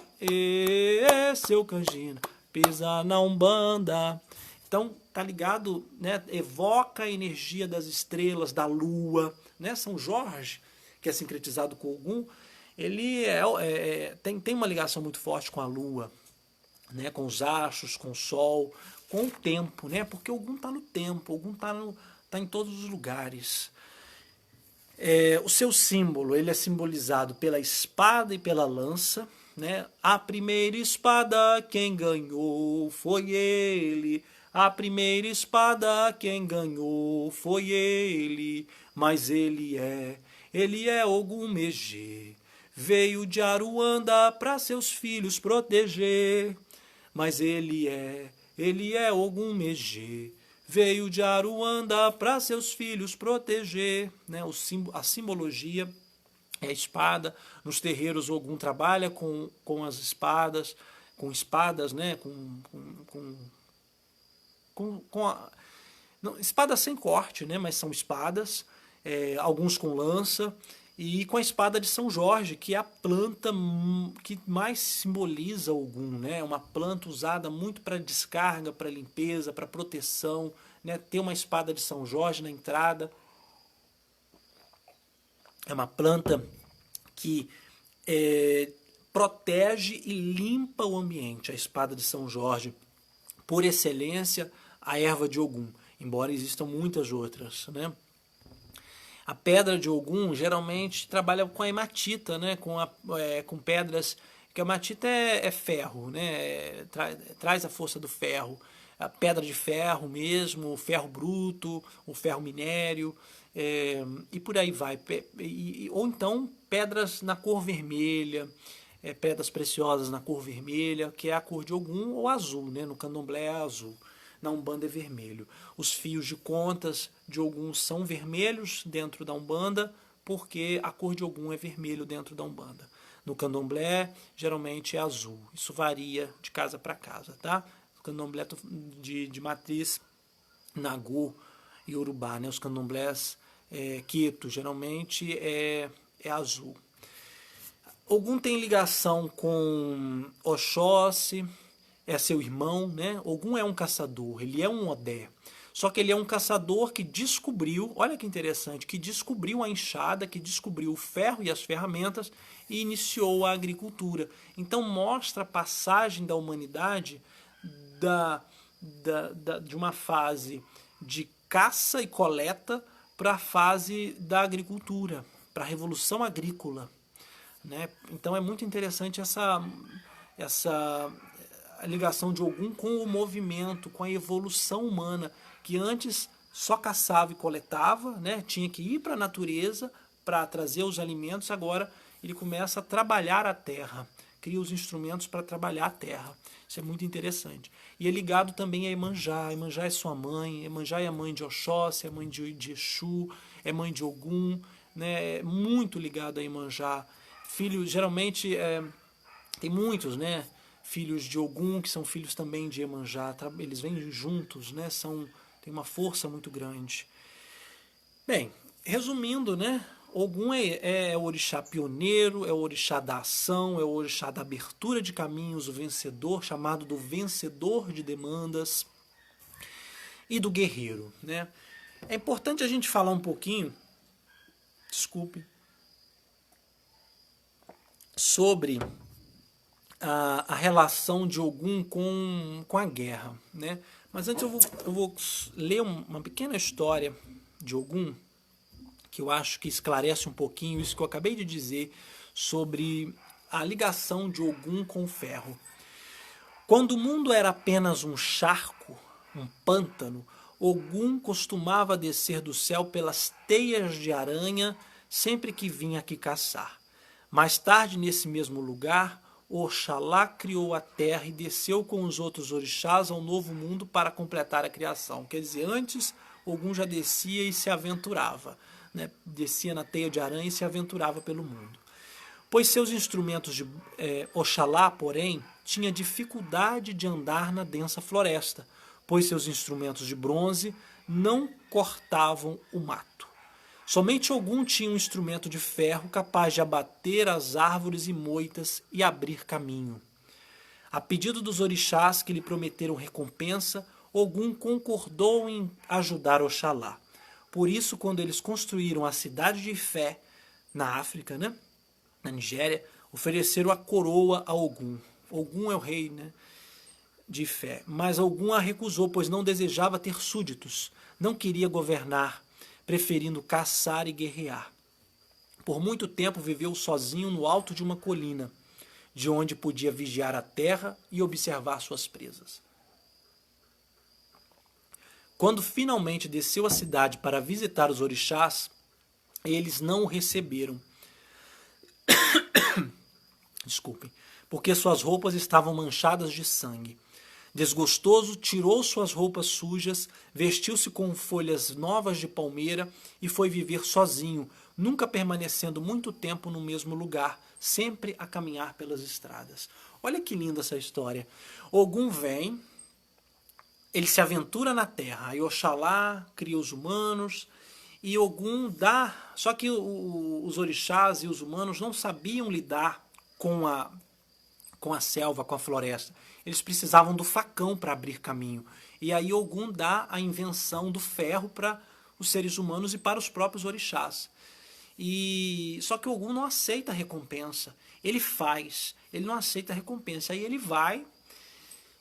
seu Canjira, pisa na Umbanda. Então, tá ligado, né? Evoca a energia das estrelas, da lua, né? São Jorge, que é sincretizado com Ogum, ele tem uma ligação muito forte com a lua, né? Com os astros, com o sol, com o tempo, né? Porque Ogum está no tempo, Ogum tá em todos os lugares. O seu símbolo, ele é simbolizado pela espada e pela lança, né? A primeira espada quem ganhou foi ele. A primeira espada quem ganhou foi ele. Mas ele é Ogum Megê. Veio de Aruanda para seus filhos proteger. Mas ele é Ogum Megê. Veio de Aruanda para seus filhos proteger, né? A simbologia é a espada. Nos terreiros, Ogum trabalha com as espadas, com espadas, né? Não, espadas sem corte, né? Mas são espadas, alguns com lança. E com a espada de São Jorge, que é a planta que mais simboliza Ogum, né? É uma planta usada muito para descarga, para limpeza, para proteção, né? Ter uma espada de São Jorge na entrada é uma planta que protege e limpa o ambiente. A espada de São Jorge, por excelência, a erva de Ogum, embora existam muitas outras, né? A pedra de Ogum geralmente trabalha com a hematita, né? Com pedras, que a hematita é ferro, né? Traz a força do ferro. A pedra de ferro mesmo, o ferro bruto, o ferro minério, e por aí vai. Ou então pedras na cor vermelha, pedras preciosas na cor vermelha, que é a cor de Ogum, ou azul, né? No candomblé é azul. Na Umbanda é vermelho. Os fios de contas de Ogum são vermelhos dentro da Umbanda, porque a cor de Ogum é vermelho dentro da Umbanda. No candomblé, geralmente é azul. Isso varia de casa para casa, tá? O candomblé de matriz Nagô e Urubá, né? Os candomblés Queto, geralmente é azul. Ogum tem ligação com Oxóssi, é seu irmão, né? Ogum é um caçador, ele é um Odé. Só que ele é um caçador que descobriu, olha que interessante, que descobriu a enxada, que descobriu o ferro e as ferramentas e iniciou a agricultura. Então mostra a passagem da humanidade de uma fase de caça e coleta para a fase da agricultura, para a revolução agrícola, né? Então é muito interessante essa a ligação de Ogum com o movimento, com a evolução humana, que antes só caçava e coletava, né? Tinha que ir para a natureza para trazer os alimentos, agora ele começa a trabalhar a terra, cria os instrumentos para trabalhar a terra. Isso é muito interessante. E é ligado também a Iemanjá. Iemanjá é sua mãe, Iemanjá é a mãe de Oxóssi, é a mãe de Exu, é mãe de Ogum, né? É muito ligado a Iemanjá. Filho, geralmente, tem muitos, né? Filhos de Ogum, que são filhos também de Iemanjá, eles vêm juntos, né? Tem uma força muito grande. Bem, resumindo, né? Ogum é o orixá pioneiro, é o orixá da ação, é o orixá da abertura de caminhos, o vencedor, chamado do vencedor de demandas, e do guerreiro, né? É importante a gente falar um pouquinho, desculpe, sobre a relação de Ogum com a guerra, né? Mas antes eu vou ler uma pequena história de Ogum, que eu acho que esclarece um pouquinho isso que eu acabei de dizer sobre a ligação de Ogum com o ferro. Quando o mundo era apenas um charco, um pântano, Ogum costumava descer do céu pelas teias de aranha sempre que vinha aqui caçar. Mais tarde, nesse mesmo lugar, Oxalá criou a terra e desceu com os outros orixás ao novo mundo para completar a criação. Quer dizer, antes Ogum já descia e se aventurava, né? Descia na teia de aranha e se aventurava pelo mundo. Pois seus instrumentos de Oxalá, porém, tinha dificuldade de andar na densa floresta, pois seus instrumentos de bronze não cortavam o mato. Somente Ogum tinha um instrumento de ferro capaz de abater as árvores e moitas e abrir caminho. A pedido dos orixás que lhe prometeram recompensa, Ogum concordou em ajudar Oxalá. Por isso, quando eles construíram a cidade de Ifé, na África, né, na Nigéria, ofereceram a coroa a Ogum. Ogum é o rei, né, de Ifé. Mas Ogum a recusou, pois não desejava ter súditos. Não queria governar, preferindo caçar e guerrear. Por muito tempo viveu sozinho no alto de uma colina, de onde podia vigiar a terra e observar suas presas. Quando finalmente desceu à cidade para visitar os orixás, eles não o receberam. Desculpem, porque suas roupas estavam manchadas de sangue. Desgostoso, tirou suas roupas sujas, vestiu-se com folhas novas de palmeira e foi viver sozinho, nunca permanecendo muito tempo no mesmo lugar, sempre a caminhar pelas estradas. Olha que linda essa história. Ogum vem, ele se aventura na terra, aí Oxalá cria os humanos e Ogum dá. Só que os orixás e os humanos não sabiam lidar com a selva, com a floresta. Eles precisavam do facão para abrir caminho. E aí Ogum dá a invenção do ferro para os seres humanos e para os próprios orixás. Só que Ogum não aceita a recompensa. Ele faz, ele não aceita a recompensa. Aí ele vai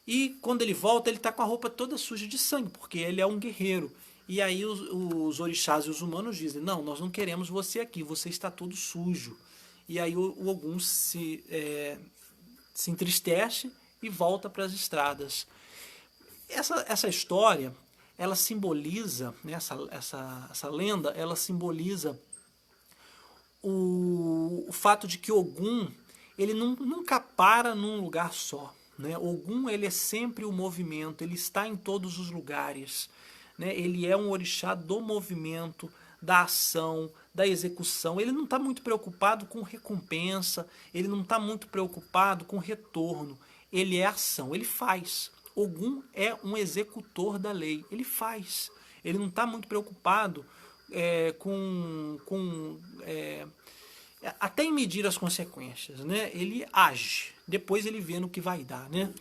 e quando ele volta ele está com a roupa toda suja de sangue, porque ele é um guerreiro. E aí os orixás e os humanos dizem, não, nós não queremos você aqui, você está todo sujo. E aí o Ogum se entristece e volta para as estradas. Essa história, ela simboliza, né, essa lenda, ela simboliza o fato de que Ogum, ele nunca para num lugar só. Né? Ogum, ele é sempre o movimento, ele está em todos os lugares. Né? Ele é um orixá do movimento, da ação, da execução. Ele não está muito preocupado com recompensa, ele não está muito preocupado com retorno. Ele é ação, ele faz. Ogum é um executor da lei, ele faz. Ele não está muito preocupado até em medir as consequências. Né? Ele age, depois ele vê no que vai dar. Né?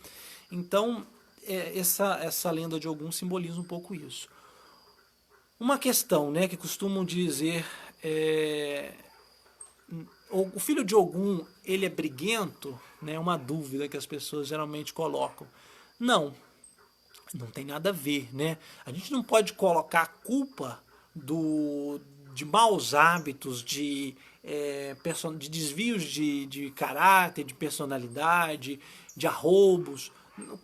Então, essa lenda de Ogum simboliza um pouco isso. Uma questão, né, que costumam dizer, o filho de Ogum, ele é briguento? Né, uma dúvida que as pessoas geralmente colocam. Não, não tem nada a ver. Né? A gente não pode colocar a culpa de maus hábitos, de desvios de caráter, de personalidade, de arroubos,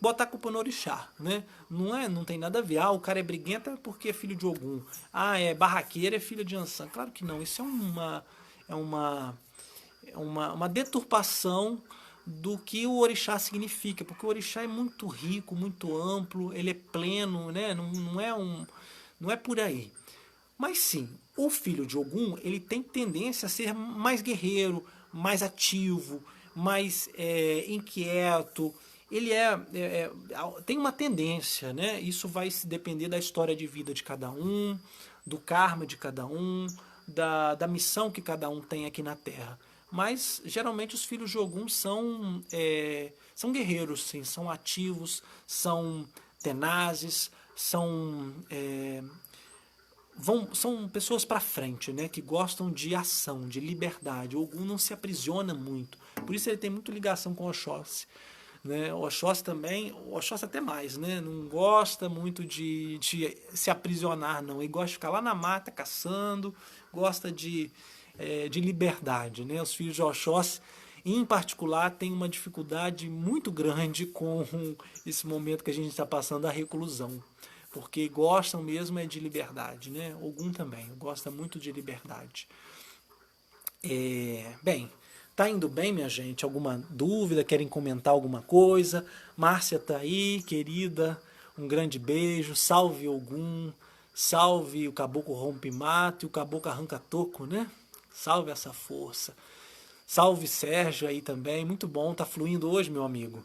botar a culpa no orixá, né? Não tem nada a ver. O cara é briguento é porque é filho de Ogum. É barraqueiro, é filho de Ansan. Claro que não. Isso é uma deturpação do que o orixá significa, porque o orixá é muito rico, muito amplo, ele é pleno, né? Não é por aí. Mas sim, o filho de Ogum, ele tem tendência a ser mais guerreiro, mais ativo, mais inquieto. Ele tem uma tendência, né? Isso vai se depender da história de vida de cada um, do karma de cada um, da missão que cada um tem aqui na Terra. Mas geralmente os filhos de Ogum são guerreiros, sim, são ativos, são tenazes, são pessoas para frente, né, que gostam de ação, de liberdade. O Ogum não se aprisiona muito, por isso ele tem muito ligação com o Oxóssi. Né? O Oxóssi também, o Oxóssi até mais, né? Não gosta muito de se aprisionar, não. Ele gosta de ficar lá na mata caçando, gosta de liberdade. Né? Os filhos de Oxóssi, em particular, têm uma dificuldade muito grande com esse momento que a gente está passando, a reclusão. Porque gostam mesmo de liberdade. Né? Ogum também gosta muito de liberdade. Bem, tá indo bem, minha gente? Alguma dúvida? Querem comentar alguma coisa? Márcia tá aí, querida. Um grande beijo. Salve Ogum. Salve o caboclo rompe-mato e o caboclo arranca-toco, né? Salve essa força. Salve Sérgio aí também. Muito bom, tá fluindo hoje, meu amigo.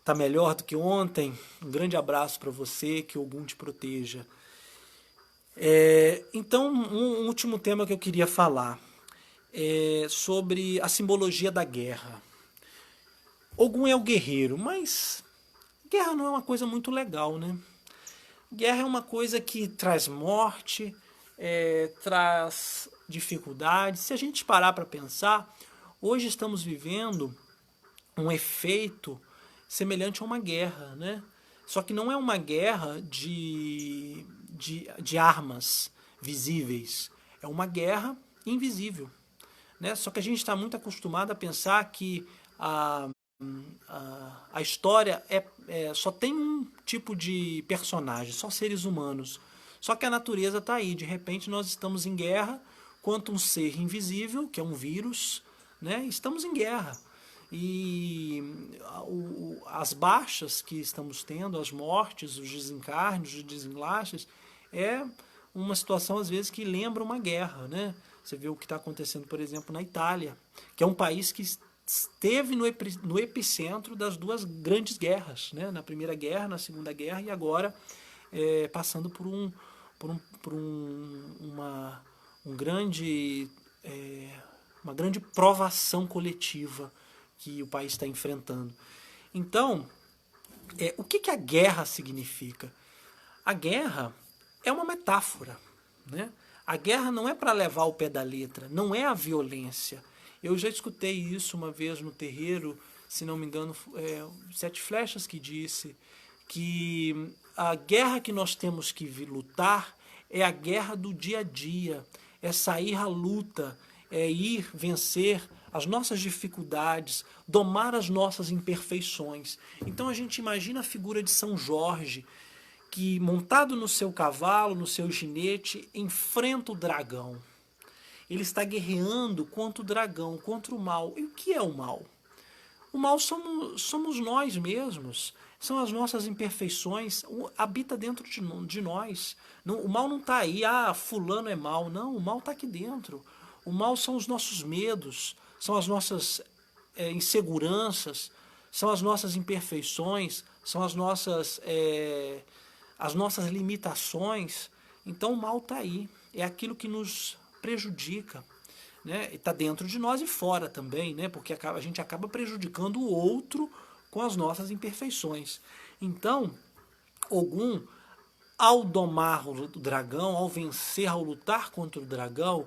Tá melhor do que ontem? Um grande abraço para você, que Ogum te proteja. Então, um último tema que eu queria falar sobre a simbologia da guerra. Ogum é o guerreiro, mas guerra não é uma coisa muito legal, né? Guerra é uma coisa que traz morte, traz dificuldades. Se a gente parar para pensar, hoje estamos vivendo um efeito semelhante a uma guerra, né? Só que não é uma guerra de armas visíveis, é uma guerra invisível, né? Só que a gente está muito acostumado a pensar que a história só tem um tipo de personagem, só seres humanos. Só que a natureza está aí, de repente nós estamos em guerra contra um ser invisível, que é um vírus, né? Estamos em guerra. E as baixas que estamos tendo, as mortes, os desencarnes, os desenlaces, é uma situação às vezes que lembra uma guerra, né? Você vê o que está acontecendo, por exemplo, na Itália, que é um país que esteve no epicentro das duas grandes guerras, né? Na Primeira Guerra, na Segunda Guerra e agora passando um grande, uma grande provação coletiva que o país está enfrentando. Então, o que a guerra significa? A guerra é uma metáfora, né? A guerra não é para levar o pé da letra, não é a violência. Eu já escutei isso uma vez no terreiro, se não me engano, Sete Flechas que disse que a guerra que nós temos que lutar é a guerra do dia a dia, é sair à luta, é ir vencer as nossas dificuldades, domar as nossas imperfeições. Então a gente imagina a figura de São Jorge, que montado no seu cavalo, no seu ginete, enfrenta o dragão. Ele está guerreando contra o dragão, contra o mal. E o que é o mal? O mal somos nós mesmos. São as nossas imperfeições. Habita dentro de nós. O mal não está aí, fulano é mal. Não, o mal está aqui dentro. O mal são os nossos medos, são as nossas inseguranças, são as nossas imperfeições, são as nossas limitações. Então o mal está aí. É aquilo que nos prejudica, né? Está dentro de nós e fora também, né? Porque a gente acaba prejudicando o outro com as nossas imperfeições. Então, Ogum, ao domar o dragão, ao vencer, ao lutar contra o dragão,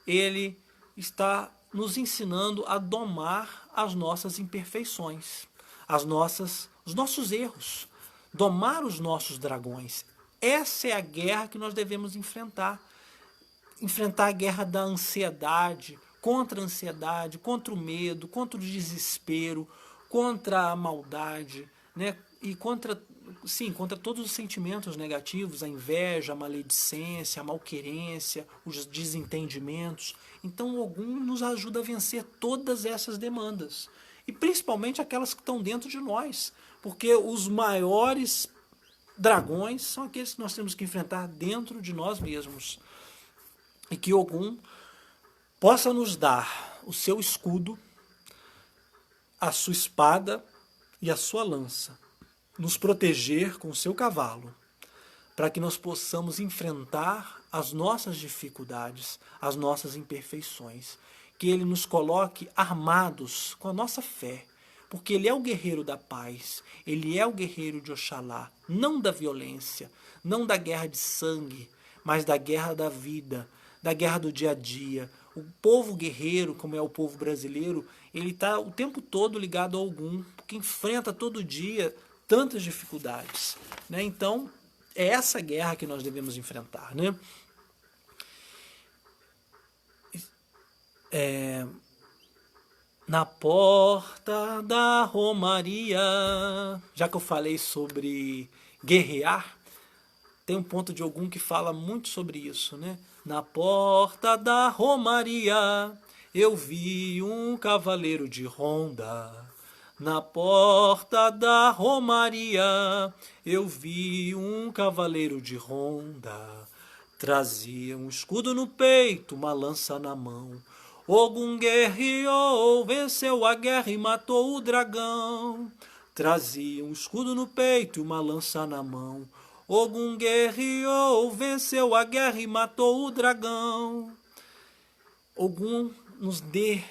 ele está nos ensinando a domar as nossas imperfeições, os nossos erros, domar os nossos dragões. Essa é a guerra que nós devemos enfrentar. Enfrentar a guerra da ansiedade, contra o medo, contra o desespero, contra a maldade, né? E contra todos os sentimentos negativos, a inveja, a maledicência, a malquerência, os desentendimentos. Então o Ogum nos ajuda a vencer todas essas demandas. E principalmente aquelas que estão dentro de nós. Porque os maiores dragões são aqueles que nós temos que enfrentar dentro de nós mesmos. E que Ogum possa nos dar o seu escudo, a sua espada e a sua lança, nos proteger com o seu cavalo, para que nós possamos enfrentar as nossas dificuldades, as nossas imperfeições, que ele nos coloque armados com a nossa fé, porque ele é o guerreiro da paz, ele é o guerreiro de Oxalá, não da violência, não da guerra de sangue, mas da guerra da vida, da guerra do dia a dia. O povo guerreiro, como é o povo brasileiro, ele está o tempo todo ligado a Ogum, porque enfrenta todo dia tantas dificuldades, né? Então, é essa guerra que nós devemos enfrentar, né? Na porta da Romaria, já que eu falei sobre guerrear, tem um ponto de Ogum que fala muito sobre isso, né? Na porta da Romaria, eu vi um cavaleiro de ronda. Na porta da Romaria, eu vi um cavaleiro de ronda. Trazia um escudo no peito, uma lança na mão. Ogum guerreou, venceu a guerra e matou o dragão. Trazia um escudo no peito e uma lança na mão. Ogum guerreou, venceu a guerra e matou o dragão. Ogum nos dê,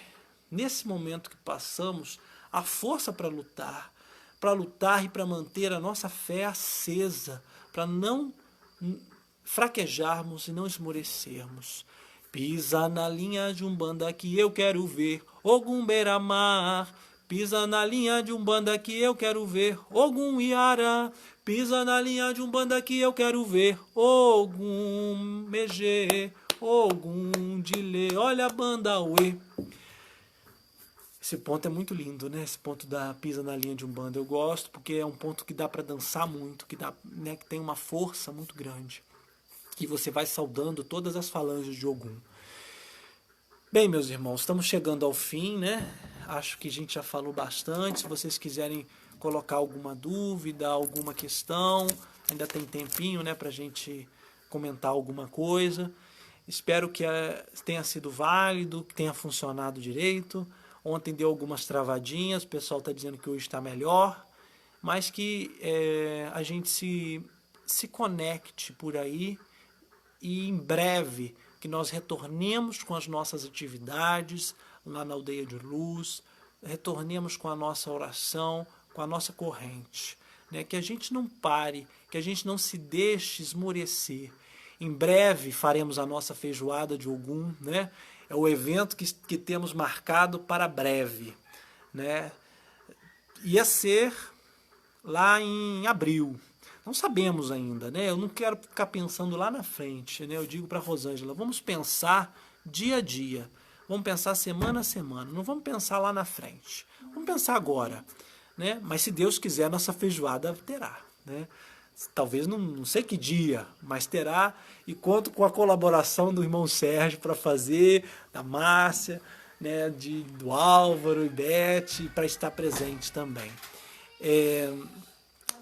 nesse momento que passamos, a força para lutar e para manter a nossa fé acesa, para não fraquejarmos e não esmorecermos. Pisa na linha de Umbanda que eu quero ver Ogum Beira-Mar. Pisa na linha de Umbanda que eu quero ver Ogum Iara. Pisa na linha de Umbanda que eu quero ver Ogum Megê, Ogum Dilê. Olha a banda Uê. Esse ponto é muito lindo, né? Esse ponto da pisa na linha de Umbanda. Eu gosto porque é um ponto que dá para dançar muito, que dá, né, que tem uma força muito grande. E você vai saudando todas as falanges de Ogum. Bem, meus irmãos, estamos chegando ao fim, né? Acho que a gente já falou bastante. Se vocês quiserem colocar alguma dúvida, alguma questão, ainda tem tempinho, né, para a gente comentar alguma coisa. Espero que tenha sido válido, que tenha funcionado direito. Ontem deu algumas travadinhas, o pessoal está dizendo que hoje está melhor, mas que a gente se conecte por aí e em breve que nós retornemos com as nossas atividades lá na Aldeia de Luz, retornemos com a nossa oração, com a nossa corrente, né? Que a gente não pare, que a gente não se deixe esmorecer. Em breve faremos a nossa feijoada de Ogum, né? É o evento que temos marcado para breve, né? Ia ser lá em abril. Não sabemos ainda, né? Eu não quero ficar pensando lá na frente, né? Eu digo para a Rosângela, vamos pensar dia a dia. Vamos pensar semana a semana. Não vamos pensar lá na frente. Vamos pensar agora, né? Mas se Deus quiser, nossa feijoada terá, né? Talvez não sei que dia, mas terá. E conto com a colaboração do irmão Sérgio para fazer, da Márcia, né? Do Álvaro e Beth, para estar presente também.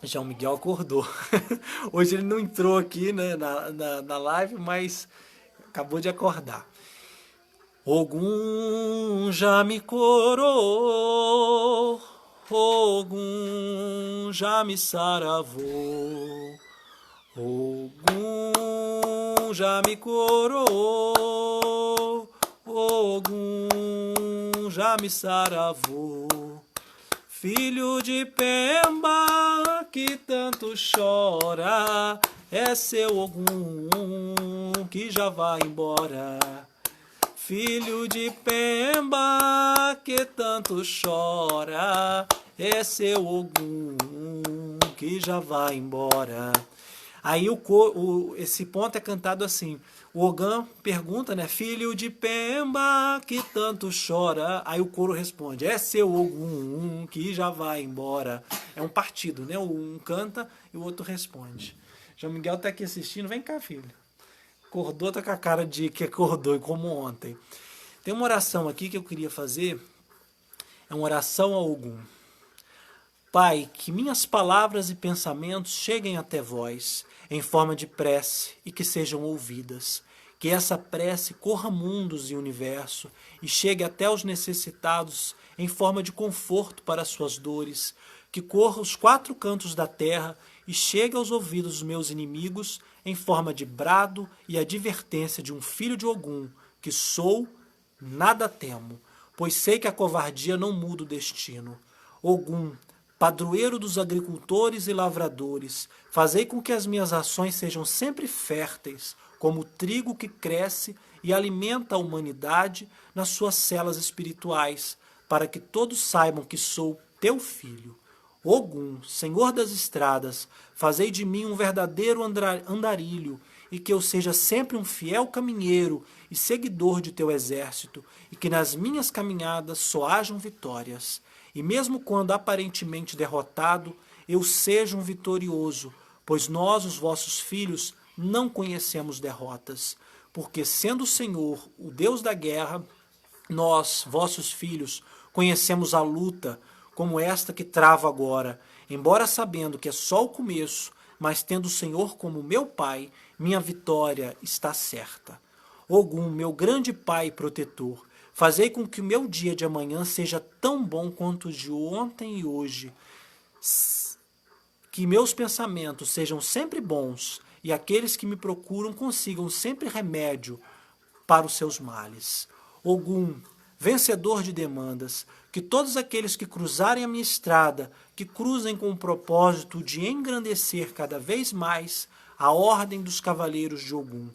Já o Miguel acordou. Hoje ele não entrou aqui, né, na live, mas acabou de acordar. Ogum já me corou, Ogum já me saravou, Ogum já me coroou, Ogum já me saravou. Filho de Pemba que tanto chora, é seu Ogum que já vai embora. Filho de Pemba que tanto chora, é seu Ogum que já vai embora. Aí esse ponto é cantado assim. O Ogum pergunta, né? Filho de Pemba que tanto chora. Aí o coro responde, é seu Ogum que já vai embora. É um partido, né? Um canta e o outro responde. João Miguel tá aqui assistindo. Vem cá, filho. Acordou, tá com a cara de que acordou, como ontem. Tem uma oração aqui que eu queria fazer. É uma oração a Ogum. Pai, que minhas palavras e pensamentos cheguem até vós, em forma de prece, e que sejam ouvidas. Que essa prece corra mundos e universo, e chegue até os necessitados em forma de conforto para suas dores. Que corra os 4 cantos da terra, e chegue aos ouvidos dos meus inimigos, em forma de brado e advertência de um filho de Ogum, que sou, nada temo, pois sei que a covardia não muda o destino. Ogum, padroeiro dos agricultores e lavradores, fazei com que as minhas ações sejam sempre férteis, como o trigo que cresce e alimenta a humanidade nas suas celas espirituais, para que todos saibam que sou teu filho. Ogum, Senhor das estradas, fazei de mim um verdadeiro andarilho, e que eu seja sempre um fiel caminheiro e seguidor de teu exército, e que nas minhas caminhadas só hajam vitórias. E mesmo quando aparentemente derrotado, eu seja um vitorioso, pois nós, os vossos filhos, não conhecemos derrotas. Porque sendo o Senhor o Deus da guerra, nós, vossos filhos, conhecemos a luta, como esta que travo agora, embora sabendo que é só o começo, mas tendo o Senhor como meu Pai, minha vitória está certa. Ogum, meu grande Pai e protetor, fazei com que o meu dia de amanhã seja tão bom quanto o de ontem e hoje. Que meus pensamentos sejam sempre bons e aqueles que me procuram consigam sempre remédio para os seus males. Ogum, vencedor de demandas, que todos aqueles que cruzarem a minha estrada, que cruzem com o propósito de engrandecer cada vez mais a ordem dos cavaleiros de Ogum.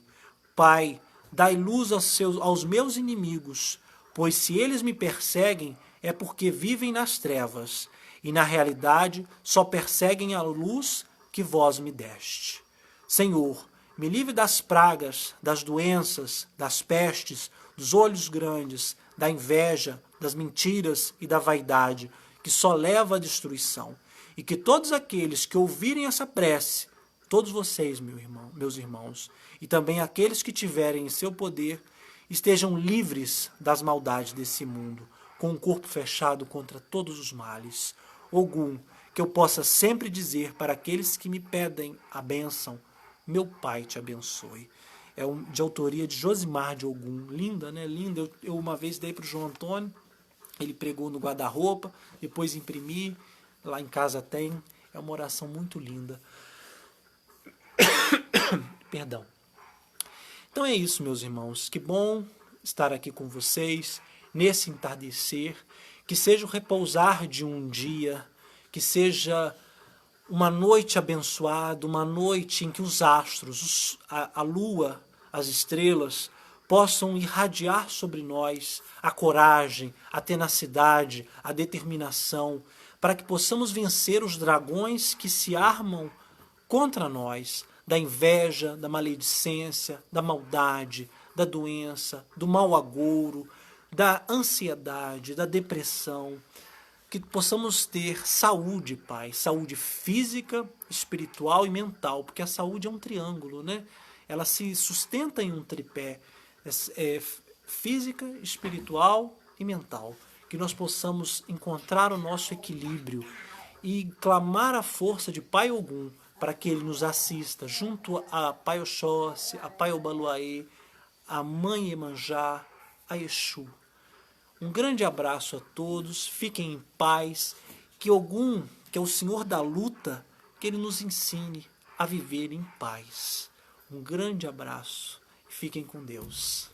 Pai, dai luz aos meus inimigos, pois se eles me perseguem é porque vivem nas trevas, e na realidade só perseguem a luz que vós me deste. Senhor, me livre das pragas, das doenças, das pestes, dos olhos grandes, da inveja, das mentiras e da vaidade, que só leva à destruição. E que todos aqueles que ouvirem essa prece, todos vocês, meus irmãos, e também aqueles que tiverem em seu poder, estejam livres das maldades desse mundo, com o corpo fechado contra todos os males. Ogum, que eu possa sempre dizer para aqueles que me pedem a bênção, meu Pai te abençoe. É de autoria de Josimar de Ogum. Linda, né? Linda. Eu uma vez dei para o João Antônio, ele pregou no guarda-roupa, depois imprimi, lá em casa tem. É uma oração muito linda. Perdão. Então é isso, meus irmãos. Que bom estar aqui com vocês, nesse entardecer. Que seja o repousar de um dia, que seja uma noite abençoada, uma noite em que os astros, a lua, as estrelas, possam irradiar sobre nós a coragem, a tenacidade, a determinação, para que possamos vencer os dragões que se armam contra nós, da inveja, da maledicência, da maldade, da doença, do mau agouro, da ansiedade, da depressão. Que possamos ter saúde, Pai, saúde física, espiritual e mental, porque a saúde é um triângulo, né? Ela se sustenta em um tripé, física, espiritual e mental. Que nós possamos encontrar o nosso equilíbrio e clamar a força de Pai Ogum para que ele nos assista junto a Pai Oxóssi, a Pai Obaluayê, a Mãe Iemanjá, a Exu. Um grande abraço a todos, fiquem em paz, que Ogum, que é o Senhor da luta, que ele nos ensine a viver em paz. Um grande abraço e fiquem com Deus.